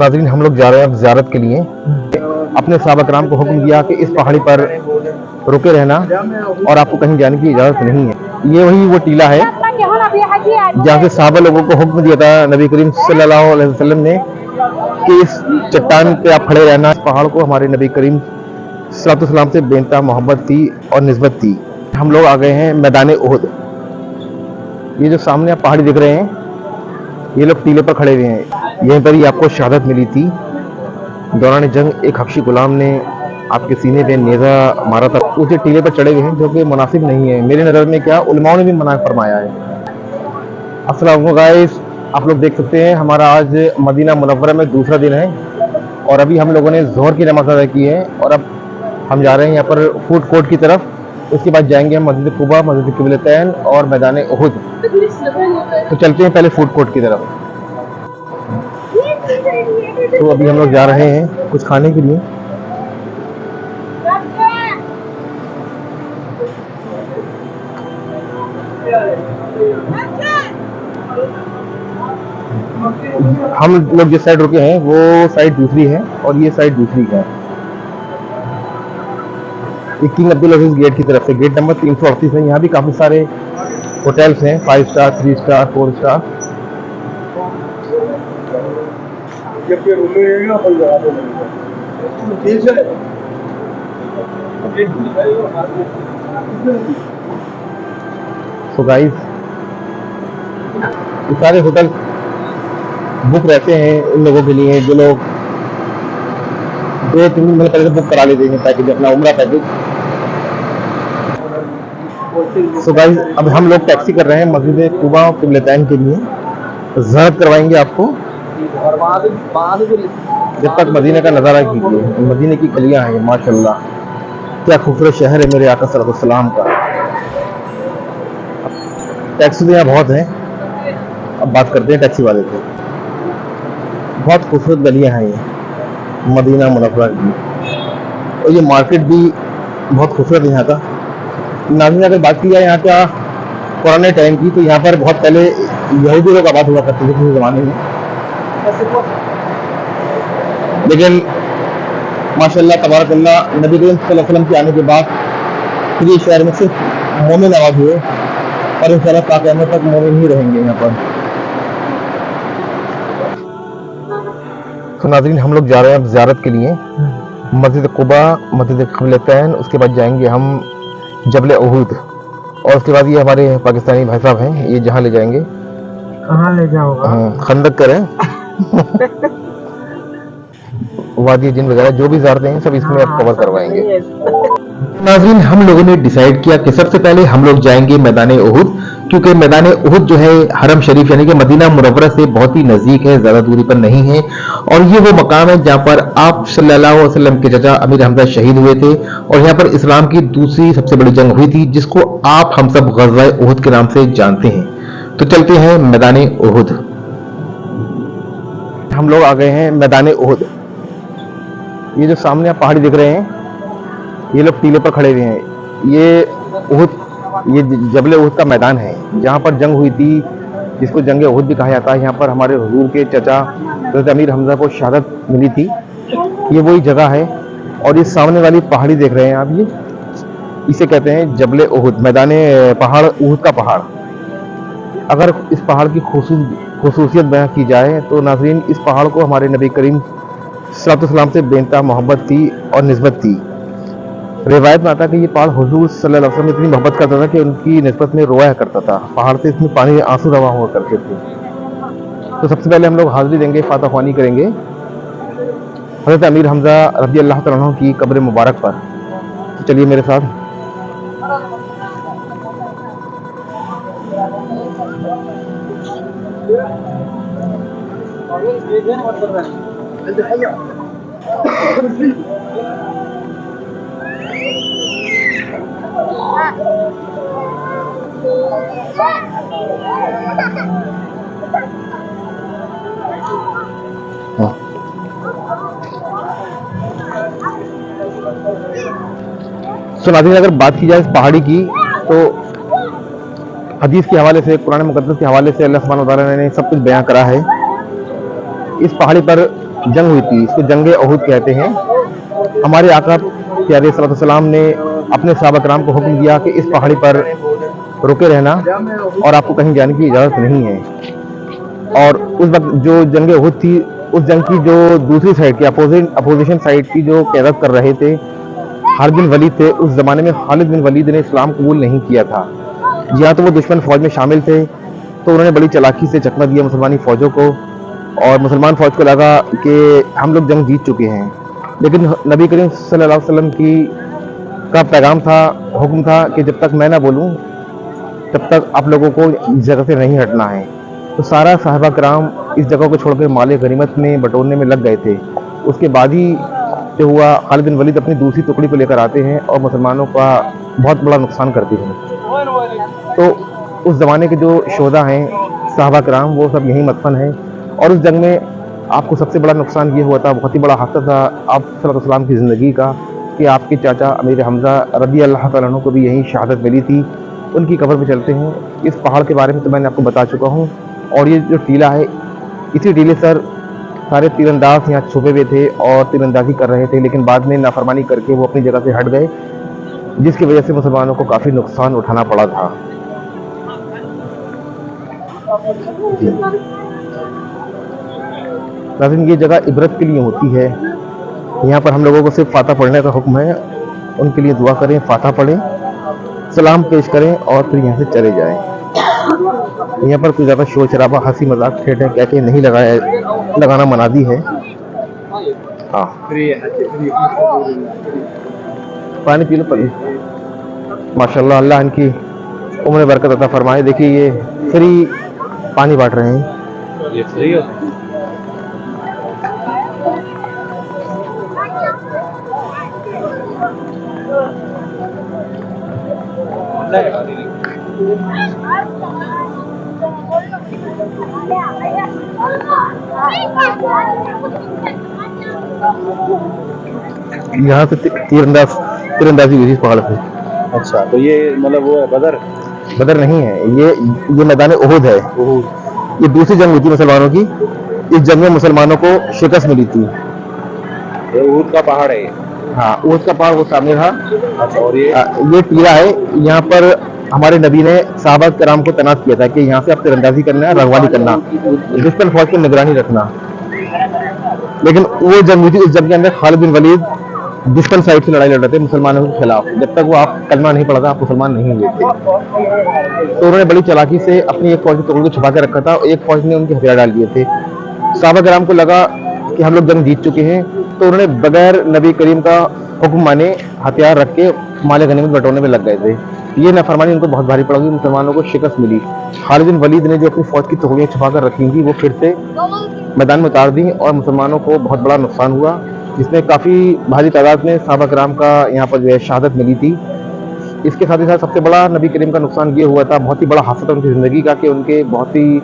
नाज़रीन हम लोग जा रहे हैं अब ज़ियारत के लिए। अपने सहाबा कराम को हुक्म दिया कि इस पहाड़ी पर रुके रहना और आपको कहीं जाने की इजाज़त नहीं है। ये वही वो टीला है जहाँ से सहाबा लोगों को हुक्म दिया था नबी करीम सल्लल्लाहु अलैहि वसल्लम ने कि इस चट्टान पे आप खड़े रहना। इस पहाड़ को हमारे नबी करीम सल्लल्लाहु अलैहि वसल्लम से बेनता मोहब्बत थी और निस्बत थी। हम लोग आ गए हैं मैदान उहद। ये जो सामने आप पहाड़ी दिख रहे हैं, ये लोग टीले पर खड़े हुए हैं। यहीं पर ही आपको शहादत मिली थी। दौरान जंग एक हबशी गुलाम ने आपके सीने पे नेज़ा मारा था। उसे टीले पर चढ़े हुए हैं जो कि मुनासिब नहीं है। मेरी नज़र में क्या उलमाओं ने भी मना फरमाया है। अस्सलाम वालेकुम गाइस, आप लोग देख सकते हैं हमारा आज मदीना मुनव्वरा में दूसरा दिन है और अभी हम लोगों ने ज़ोहर की नमाज़ अदा की है और अब हम जा रहे हैं यहाँ पर फूड कोर्ट की तरफ। उसके बाद जाएंगे हम मस्जिद कुबा, मस्जिद क़िबलतैन और मैदान उहद। तो चलते हैं पहले फूड कोर्ट की तरफ। तो अभी हम लोग जा रहे हैं कुछ खाने के लिए। हम लोग जिस साइड रुके हैं वो साइड दूसरी है और ये साइड दूसरी है। किंग अब्दुल अजीज गेट की तरफ से, गेट नंबर 338 है। यहाँ भी काफी सारे होटल्स हैं, 5 star, 3 star, 4 star. So guys, ये सारे होटल बुक रहते हैं उन लोगों के लिए जो लोग 2-3 दिन पहले बुक करा लेते हैं पैकेज, अपना उम्रा पैकेज। सो गाइस, अब हम लोग टैक्सी कर रहे हैं मस्जिद कुबा और क़िबलतैन के लिए। ज़ियारत करवाएंगे आपको जब तक मदीना का नज़ारा कीजिए। मदीने की गलियां हैं माशाल्लाह, क्या खूबसूरत शहर है मेरे आका सल्लल्लाहु अलैहि वसल्लम का। टैक्सी तो यहाँ बहुत हैं। अब बात करते हैं टैक्सी वाले से। बहुत खूबसूरत गलियां हैं ये मदीना मुनव्वरा की और ये मार्केट भी बहुत खूबसूरत है यहाँ का। नाज़रीन, अगर बात की जाए यहाँ का पुराने टाइम की, तो यहाँ पर बहुत पहले यहूदी लोग आबाद हुआ करते थे किसी ज़माने में, लेकिन माशाल्लाह तबारकल्लाह नबी करीम सल्लल्लाहु अलैहि वसल्लम के आने के बाद फिर ये शहर में सिर्फ मोमिन आबाद हुए और इंशाअल्लाह ता क़यामत तक मोमिन ही रहेंगे यहाँ पर। तो नाज़रीन हम लोग जा रहे हैं अब ज़ियारत के लिए मस्जिद कुबा, मस्जिद क़िबलतैन। उसके बाद जाएंगे हम जबल उहद और उसके बाद ये हमारे पाकिस्तानी भाई साहब हैं, ये जहाँ ले जाएंगे। कहाँ ले जाओगे? खंदक करें वादी जिन वगैरह जो भी ज़ियारतें हैं सब इसमें आप कवर करवाएंगे। नाज़रीन, हम लोगों ने डिसाइड किया कि सबसे पहले हम लोग जाएंगे मैदान उहद, क्योंकि मैदान उहद जो है हरम शरीफ यानी कि मदीना मुनव्वरा से बहुत ही नज़दीक है, ज़्यादा दूरी पर नहीं है। और ये वो मकाम है जहाँ पर आप सल्लल्लाहु अलैहि वसल्लम के चाचा अमीर हमजा शहीद हुए थे और यहाँ पर इस्लाम की दूसरी सबसे बड़ी जंग हुई थी, जिसको आप हम सब ग़ज़वा उहद के नाम से जानते हैं। तो चलते हैं मैदान उहद। हम लोग आ गए हैं मैदान उहद। ये जो सामने आप पहाड़ी दिख रहे हैं, ये लोग टीले पर खड़े हुए हैं। ये उहद, ये जबल उहद का मैदान है जहाँ पर जंग हुई थी, जिसको जंग उहद भी कहा जाता है। यहाँ पर हमारे हुजूर के चचा हज़रत अमीर हमजा को शहादत मिली थी। ये वही जगह है और ये सामने वाली पहाड़ी देख रहे हैं आप, ये इसे कहते हैं जबल उहद, मैदान पहाड़, उहद का पहाड़। अगर इस पहाड़ की खुसूसियत बयां की जाए तो नाज़रीन, इस पहाड़ को हमारे नबी करीम सल्लल्लाहु अलैहि वसल्लम से बेनता मोहब्बत थी और निस्बत थी। रिवायत में आता है कि ये पहाड़ हुजूर सल्लल्लाहु अलैहि वसल्लम इतनी मोहब्बत करता था कि उनकी निस्बत में रोया करता था। पहाड़ से इसमें पानी, आंसू रवा हुआ करते थे। तो सबसे पहले हम लोग हाज़िरी देंगे, फातह ख्वानी करेंगे हज़रत अमीर हमजा रज़ी अल्लाह तआला अन्हु की कब्र मुबारक पर। तो चलिए मेरे साथ। तो नाज़रीन, अगर बात की जाए इस पहाड़ी की, तो हदीस के हवाले से, कुरान मुक़द्दस के हवाले से अल्लाह सुब्हानहू व तआला ने सब कुछ बयां करा है। इस पहाड़ी पर जंग हुई थी, इसको जंगे ओहुद कहते हैं। हमारे आका प्यारे सल्लल्लाहु अलैहि वसल्लम ने अपने सहाबा कराम को हुक्म दिया कि इस पहाड़ी पर रुके रहना और आपको कहीं जाने की इजाज़त नहीं है। और उस वक्त जो जंगे ओहुद थी, उस जंग की जो दूसरी साइड की अपोजिशन साइड की जो क़यादत कर रहे थे खालिद बिन वलीद थे। उस ज़माने में खालिद बिन वलीद ने इस्लाम कबूल नहीं किया था। जी हाँ, तो वो दुश्मन फ़ौज में शामिल थे, तो उन्होंने बड़ी चालाकी से चकमा दिया मुसलमानी फ़ौजों को, और मुसलमान फ़ौज को लगा कि हम लोग जंग जीत चुके हैं। लेकिन नबी करीम सल्लल्लाहु अलैहि वसल्लम का पैगाम था, हुक्म था कि जब तक मैं ना बोलूं तब तक आप लोगों को इस जगह से नहीं हटना है। तो सारा साहबा कराम इस जगह को छोड़कर माल गनीमत में बटोरने में लग गए थे। उसके बाद ही जो हुआ, खालिद बिन वलीद अपनी दूसरी टुकड़ी को लेकर आते हैं और मुसलमानों का बहुत बड़ा नुकसान करते हैं। तो उस ज़माने के जो शोधा हैं साहबा कराम, वो सब यहीं मदफन हैं। और उस जंग में आपको सबसे बड़ा नुकसान ये हुआ था, बहुत ही बड़ा हादसा था आप सल्लल्लाहु अलैहि वसल्लम की ज़िंदगी का, कि आपके चाचा अमीर हमज़ा रज़ी अल्लाह तआला अन्हु को भी यहीं शहादत मिली थी। उनकी कब्र पे चलते हैं। इस पहाड़ के बारे में तो मैंने आपको बता चुका हूँ। और ये जो टीला है, इसी टीले सर सारे तीरंदाज यहाँ छुपे हुए थे और तीरंदाजी कर रहे थे, लेकिन बाद में नाफरमानी करके वो अपनी जगह से हट गए, जिसकी वजह से मुसलमानों को काफ़ी नुकसान उठाना पड़ा था। जी नाज़रीन, ये जगह इबरत के लिए होती है। यहाँ पर हम लोगों को सिर्फ फातहा पढ़ने का हुक्म है। उनके लिए दुआ करें, फातहा पढ़ें, सलाम पेश करें और फिर यहाँ से चले जाएं। यहाँ पर कोई ज़्यादा शोर शराबा, हंसी मजाक, ठेठे कहके नहीं लगाना मनादी है। हाँ, पानी पी लो पहले। माशाल्लाह, अल्लाह इनकी उम्र में बरकत अता फरमाए। देखिए ये फ्री पानी बांट रहे हैं। ये फ्री है। यहाँ से तीरंदाजी हुई थी पहाड़ पे। अच्छा, तो ये मतलब वो है बदर नहीं है, ये मैदान ओहुद है। ये दूसरी जंग हुई थी मुसलमानों की। इस जंग में मुसलमानों को शिकस्त मिली थी। ये ऊँट का पहाड़ है। हाँ, ओहुद का पहाड़ वो सामने था। अच्छा, और ये टीला है। यहाँ पर हमारे नबी ने साहबा कराम को तैनात किया था कि यहाँ से आप तीरंदाजी करना है, रखवाली करना, दुश्मन फौज की निगरानी रखना। लेकिन वो जंग हुई थी, इस जंग के अंदर खालिद बिन वलीद दुश्मन साइड से लड़ाई लड़ रहे थे मुसलमानों के खिलाफ। जब तक वो आप कलमा नहीं पढ़ा था, आप मुसलमान नहीं हुए थे। तो उन्होंने बड़ी चालाकी से अपनी एक फौज की टुकड़ी को छुपा के रखा था। एक फौज ने उनके हथियार डाल दिए थे। साहबा कराम को लगा कि हम लोग जंग जीत चुके हैं, तो उन्होंने बगैर नबी करीम का हुक्म माने हथियार रख के माल गनीमत बटोरने में लग गए थे। ये नाफरमानी उनको बहुत भारी पड़ गई, मुसलमानों को शिकस्त मिली। खालिद बिन वलीद ने जो अपनी फौज की टुकड़ियां छुपा कर रखी थी, वो फिर से मैदान में उतार दी और मुसलमानों को बहुत बड़ा नुकसान हुआ, जिसमें काफ़ी भारी तादाद में साहबा कराम का यहाँ पर जो है शहादत मिली थी। इसके साथ ही साथ सबसे बड़ा नबी करीम का नुकसान ये हुआ था, बहुत ही बड़ा हादसा था उनकी ज़िंदगी का, कि उनके बहुत ही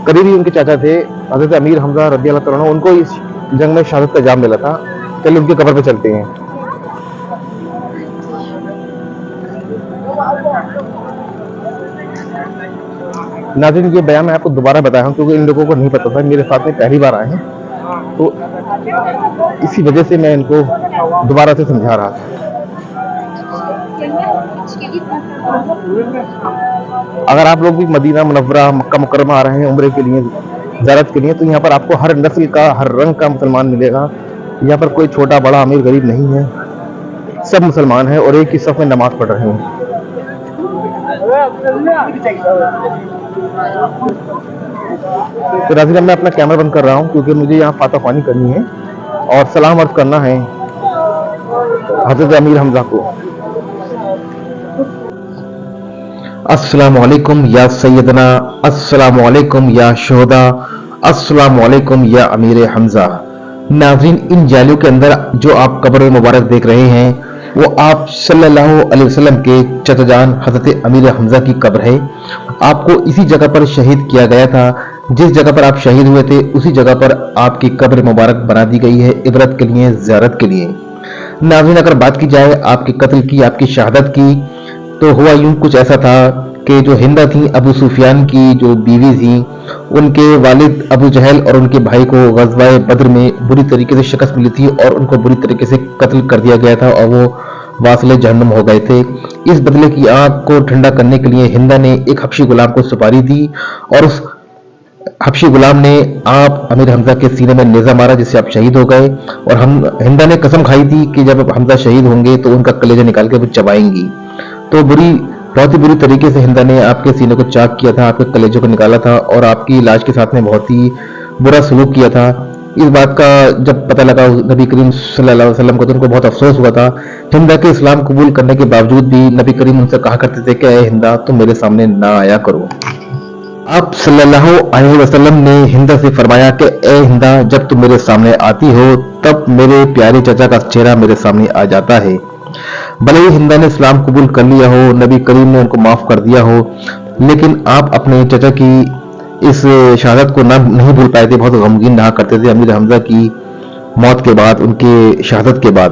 करीबी उनके चाचा थे हज़रत अमीर हमज़ा रज़ी अल्लाह तआला अन्हु, उनको इस जंग में शहादत का इल्ज़ाम मिला था। चलिए उनकी कब्र पे चलते हैं। नाज़रीन, ये बयान मैं आपको दोबारा बताया हूँ क्योंकि इन लोगों को नहीं पता था, मेरे साथ में पहली बार आए हैं, तो इसी वजह से मैं इनको दोबारा से समझा रहा था। अगर आप लोग भी मदीना मुनव्वरा, मक्का मुकर्रमा आ रहे हैं उम्रे के लिए, ज़ियारत के लिए, तो यहाँ पर आपको हर नस्ल का, हर रंग का मुसलमान मिलेगा। यहाँ पर कोई छोटा बड़ा अमीर गरीब नहीं है, सब मुसलमान हैं और एक ही सफ में नमाज पढ़ रहे हैं। तो नाज़रीन, मैं अपना कैमरा बंद कर रहा हूँ क्योंकि मुझे यहाँ फातहा ख्वानी करनी है और सलाम अर्ज़ करना है हज़रत अमीर हमज़ा को। अस्सलामु अलैकुम या सैयदना, अस्सलामु अलैकुम या शोहदा, अस्सलामु अलैकुम या अमीर हमज़ा। नाज़रीन, इन जालियों के अंदर जो आप कब्र मुबारक देख रहे हैं, वो आप सल्लल्लाहु अलैहि वसल्लम के चचाजान हज़रत अमीर हमज़ा की कब्र है। आपको इसी जगह पर शहीद किया गया था। जिस जगह पर आप शहीद हुए थे, उसी जगह पर आपकी कब्र मुबारक बना दी गई है, इबरत के लिए, ज़ियारत के लिए। नाज़रीन, अगर बात की जाए आपके कत्ल की, आपकी शहादत की, तो हुआ यूं कुछ ऐसा था कि जो हिंदा थी अबू सुफियान की जो बीवी थी, उनके वालिद अबू जहल और उनके भाई को ग़ज़वा बद्र में बुरी तरीके से शिकस्त मिली थी और उनको बुरी तरीके से कत्ल कर दिया गया था और वो वासिले जहन्नुम हो गए थे। इस बदले की आग को ठंडा करने के लिए हिंदा ने एक हबशी गुलाम को सुपारी दी और उस हबशी गुलाम ने आप अमीर हमजा के सीने में नेज़ा मारा, जिससे आप शहीद हो गए। और हम हिंदा ने कसम खाई थी कि जब हमजा शहीद होंगे तो उनका कलेजा निकाल के वो चबाएंगी। तो बहुत ही बुरी तरीके से हिंदा ने आपके सीने को चाक किया था, आपके कलेजों को निकाला था और आपकी लाश के साथ में बहुत ही बुरा सलूक किया था। इस बात का जब पता लगा नबी करीम सल्लल्लाहु अलैहि वसल्लम को, तो उनको बहुत अफसोस हुआ था। हिंदा के इस्लाम कबूल करने के बावजूद भी नबी करीम उनसे कहा करते थे कि ए हिंदा, तुम मेरे सामने ना आया करो। आप सल्लल्लाहु अलैहि वसल्लम ने हिंदा से फरमाया कि ए हिंदा, जब तुम मेरे सामने आती हो तब मेरे प्यारे चचा का चेहरा मेरे सामने आ जाता है। भले ही हिंदा ने इस्लाम कबूल कर लिया हो, नबी करीम ने उनको माफ कर दिया हो, लेकिन आप अपने चचा की इस शहादत को नहीं भूल पाए थे। बहुत गमगीन रहा करते थे अमीर हमजा की मौत के बाद, उनके शहादत के बाद।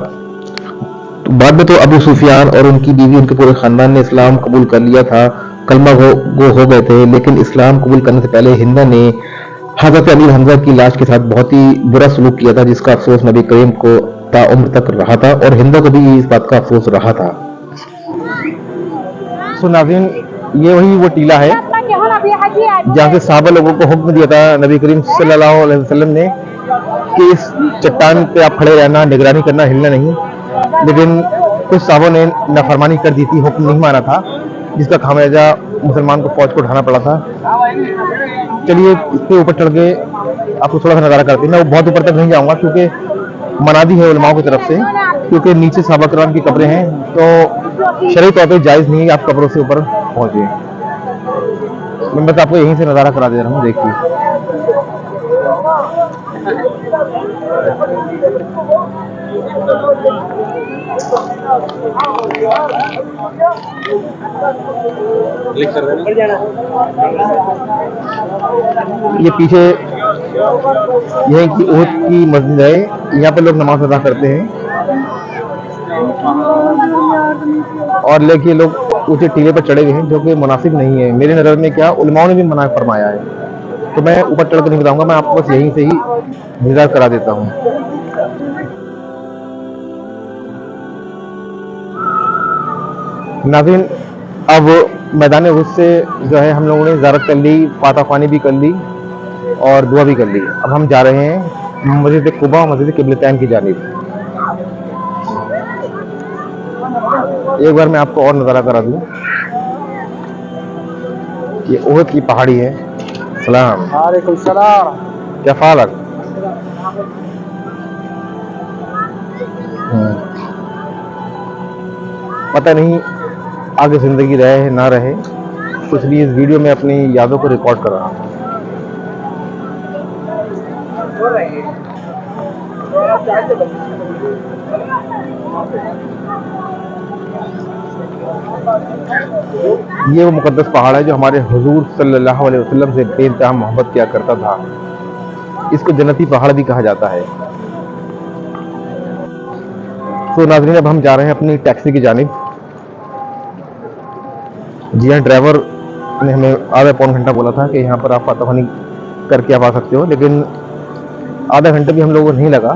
तो बाद में तो अबू सुफियान और उनकी बीवी, उनके पूरे खानदान ने इस्लाम कबूल कर लिया था, कलमा गो हो गए थे। लेकिन इस्लाम कबूल करने से पहले हिंदा ने हजरत अमीर हमजा की लाश के साथ बहुत ही बुरा सलूक किया था, जिसका अफसोस नबी करीम को ताउम्र तक रहा था और हिंदा को भी इस बात का अफसोस रहा था। सो नाज़रीन, ये वही वो टीला है जहाँ से सहाबा लोगों को हुक्म दिया था नबी करीम सल्लल्लाहु अलैहि वसल्लम ने कि इस चट्टान पे आप खड़े रहना, निगरानी करना, हिलना नहीं। लेकिन कुछ सहाबों ने नाफरमानी कर दी थी, हुक्म नहीं माना था, जिसका खामियाजा मुसलमान को फौज को उठाना पड़ा था। चलिए इसके ऊपर चढ़ के आपको थोड़ा सा नज़ारा करते हैं। मैं बहुत ऊपर तक नहीं जाऊंगा क्योंकि मनादी है उलमाओं की तरफ से, क्योंकि नीचे सहाबा किराम की कब्रें हैं, तो शरई तौर पर जायज़ नहीं है आप कब्रों से ऊपर पहुंचे। मैं बस आपको यहीं से नज़ारा करा दे रहा हूँ, देखिए। ये पीछे यह की ओहद की मस्जिद है, यहाँ पे लोग नमाज अदा करते हैं और लेकिन लोग ऊंचे टीले पर चढ़े हुए हैं, जो कि मुनासिब नहीं है मेरी नज़र में। क्या उलमाओं ने भी मना फरमाया है, तो मैं ऊपर चढ़ कर नहीं बताऊंगा, मैं आपको बस यहीं से ही निज़ार करा देता हूँ। नाज़रीन, अब मैदान उर्स से जो है हम लोगों ने ज़ियारत कर ली, फातह ख़्वानी भी कर ली और दुआ भी कर ली। अब हम जा रहे हैं मस्जिद कुबा, मस्जिद क़िबलतैन की जानिब। एक बार मैं आपको और नज़ारा करा दूँ। ये ओहद की पहाड़ी है। सलाम वालेकुम सलाम, क्या फालक। पता नहीं आगे जिंदगी रहे ना रहे, इसलिए इस वीडियो में अपनी यादों को रिकॉर्ड कर रहा हूँ। ये वो मुकद्दस पहाड़ है जो हमारे हुजूर सल्लल्लाहु अलैहि वसल्लम से बेइंतहा मोहब्बत किया करता था। इसको जन्नती पहाड़ भी कहा जाता है। तो नाज़रीन, अब हम जा रहे हैं अपनी टैक्सी की जानिब। जी हाँ, ड्राइवर ने हमें आधा पौन घंटा बोला था कि यहाँ पर आप फातह ख़्वानी करके आप आ सकते हो, लेकिन आधा घंटा भी हम लोगों को नहीं लगा,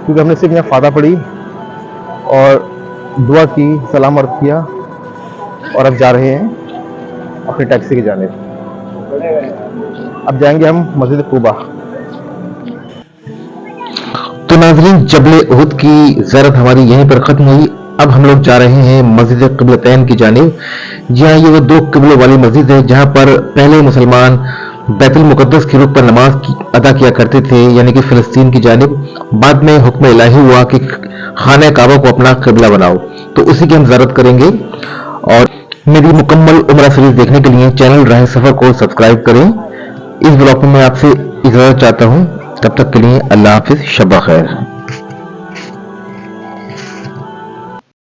क्योंकि हमने सिर्फ यहाँ फातह पढ़ी और दुआ की, सलाम अर्ज़ किया और अब जा रहे हैं अपनी टैक्सी की जानिब। अब जाएंगे हम मस्जिद कुबा। तो नाज़रीन, जबल उहद की ज़ियारत हमारी यहीं पर ख़त्म हुई। अब हम लोग जा रहे हैं मस्जिद क़िबलतैन की जानिब। जी हाँ, ये वो दो किबलों वाली मस्जिद है जहाँ पर पहले मुसलमान बैतुल मुक़द्दस के रुख पर नमाज अदा किया करते थे, यानी कि फ़लस्तीन की जानिब। बाद में हुक्म इलाही हुआ कि खाना काबा को अपना क़िबला बनाओ, तो उसी की हम ज़ियारत करेंगे। और मेरी मुकम्मल उम्रा सीरीज़ देखने के लिए चैनल राह सफ़र को सब्सक्राइब करें। इस ब्लॉग में मैं आपसे इजाज़त चाहता हूँ। तब तक के लिए अल्लाह हाफ़िज़, शब ख़ैर।